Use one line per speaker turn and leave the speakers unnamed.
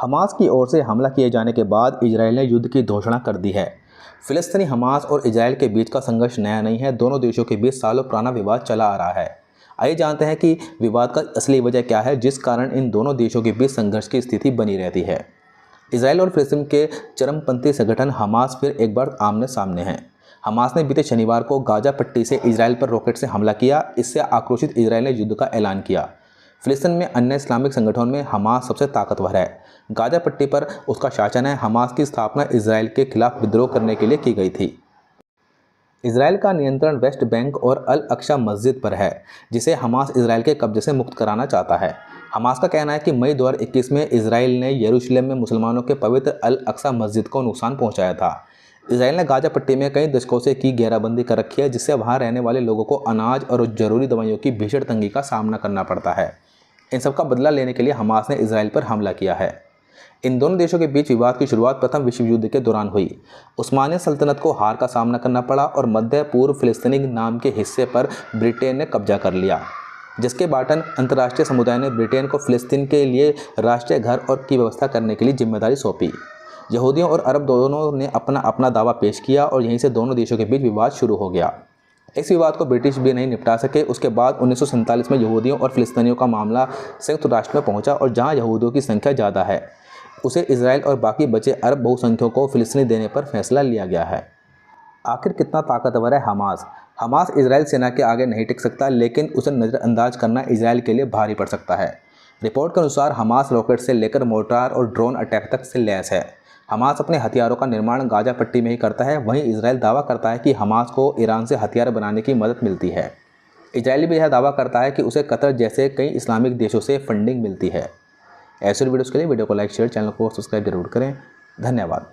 Hamas की ओर से हमला किए जाने के बाद इजराइल ने युद्ध की घोषणा कर दी है। फिलिस्तीनी हमास और इजराइल के बीच का संघर्ष नया नहीं है। दोनों देशों के बीच सालों पुराना विवाद चला आ रहा है। आइए जानते हैं कि विवाद का असली वजह क्या है, जिस कारण इन दोनों देशों के बीच संघर्ष की स्थिति बनी रहती है। इजराइल और फिलिस्तीन के चरमपंथी संगठन हमास फिर एक बार आमने सामने हैं। हमास ने बीते शनिवार को गाजा पट्टी से इजराइल पर रॉकेट से हमला किया। इससे आक्रोशित इजराइल ने युद्ध का ऐलान किया। फिलिस्तीन में अन्य इस्लामिक संगठनों में हमास सबसे ताकतवर है। गाजा पट्टी पर उसका शासन है। हमास की स्थापना इजराइल के खिलाफ विद्रोह करने के लिए की गई थी। इजराइल का नियंत्रण वेस्ट बैंक और अल अक्सा मस्जिद पर है, जिसे हमास इजराइल के कब्जे से मुक्त कराना चाहता है। हमास का कहना है कि मई 2021 में इजराइल ने यरूशलेम में मुसलमानों के पवित्र अल अक्सा मस्जिद को नुकसान पहुंचाया था। इजराइल ने गाजा पट्टी में कई दशकों से की घेराबंदी कर रखी है, जिससे वहां रहने वाले लोगों को अनाज और जरूरी दवाइयों की भीषण तंगी का सामना करना पड़ता है। इन सब का बदला लेने के लिए हमास ने इजराइल पर हमला किया है। इन दोनों देशों के बीच विवाद की शुरुआत प्रथम विश्व युद्ध के दौरान हुई। उस्मानिया सल्तनत को हार का सामना करना पड़ा और मध्य पूर्व फिलिस्तीनी नाम के हिस्से पर ब्रिटेन ने कब्जा कर लिया, जिसके बाटन अंतर्राष्ट्रीय समुदाय ने ब्रिटेन को फिलिस्तीन के लिए राष्ट्रीय घर और की व्यवस्था करने के लिए जिम्मेदारी सौंपी। यहूदियों और अरब दोनों ने अपना अपना दावा पेश किया और यहीं से दोनों देशों के बीच विवाद शुरू हो गया। इस विवाद को ब्रिटिश भी नहीं निपटा सके। उसके बाद 1947 में यहूदियों और फिलिस्तीनियों का मामला संयुक्त राष्ट्र में पहुंचा और जहां यहूदियों की संख्या ज़्यादा है, उसे इजराइल और बाकी बचे अरब बहुसंख्यकों को फिलिस्तीनी देने पर फैसला लिया गया है। आखिर कितना ताकतवर है हमास? हमास इजराइल सेना के आगे नहीं टिक सकता, लेकिन उसे नज़रअंदाज करना इजराइल के लिए भारी पड़ सकता है। रिपोर्ट के अनुसार हमास रॉकेट से लेकर मोर्टार और ड्रोन अटैक तक से लैस है। हमास अपने हथियारों का निर्माण गाजा पट्टी में ही करता है। वहीं इजराइल दावा करता है कि हमास को ईरान से हथियार बनाने की मदद मिलती है। इजराइल भी यह दावा करता है कि उसे कतर जैसे कई इस्लामिक देशों से फंडिंग मिलती है। ऐसे वीडियोज़ के लिए वीडियो को लाइक, शेयर, चैनल को सब्सक्राइब जरूर करें। धन्यवाद।